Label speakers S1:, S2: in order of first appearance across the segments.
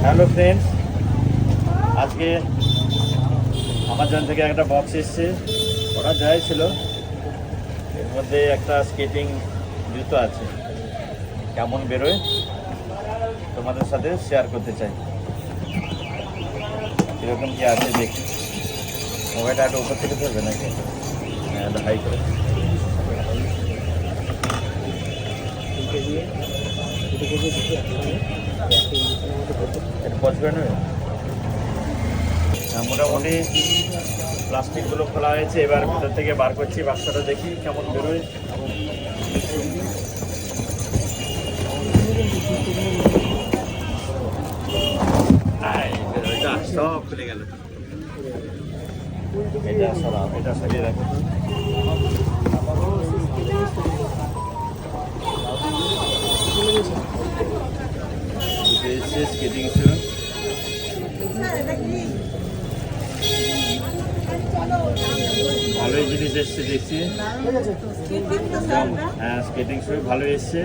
S1: Hello friends, আজকে Amazon থেকে একটা বক্স এসছে। ওরা যাই ছিল, এর মধ্যে একটা স্কেটিং জুতো আছে। কেমন বেরোয় তোমাদের সাথে শেয়ার করতে চাই। কীরকম কি আছে দেখি। মোবাইলটা একটা উপর থেকে ধরবে নাকি? হ্যাঁ, হাই করে এটা পজ করে নেবে। মোটামুটি প্লাস্টিকগুলো খোলা হয়েছে, এবার ভিতর থেকে বার করছি। বাক্সটা দেখি কেমন বেরোয়। সব খুলে গেল। এটা সরাও, এটা সরিয়ে রাখো। স্কেটিং শু, ভালোই জিনিস এসছে দেখছি। হ্যাঁ, স্কেটিং শু ভালো এসছে।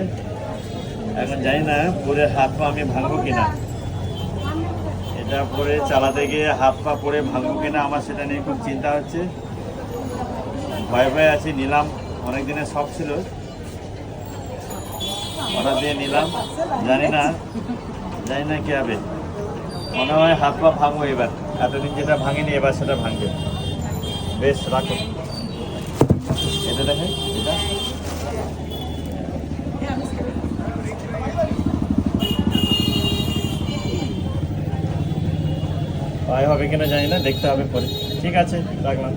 S1: এখন জানি না পরে হাত পা আমি ভাঙবো কিনা। এটা পরে চালাতে গিয়ে হাত পা পরে ভাঙবো কিনা, আমার সেটা নিয়ে খুব চিন্তা হচ্ছে। ভয় ভয় আছি। নিলাম, অনেক দিনের শখ ছিল, অর্ডার দিয়ে নিলাম। জানি না কি হবে। মনে হয় হাত পা ভাঙবো এবার। এতদিন যেটা ভাঙিনি এবার সেটা ভাঙবে। বেশ, রাখো। এটা দেখে, এটা পায়ে হবে কিনা জানি না, দেখতে হবে পরে। ঠিক আছে, রাখলাম।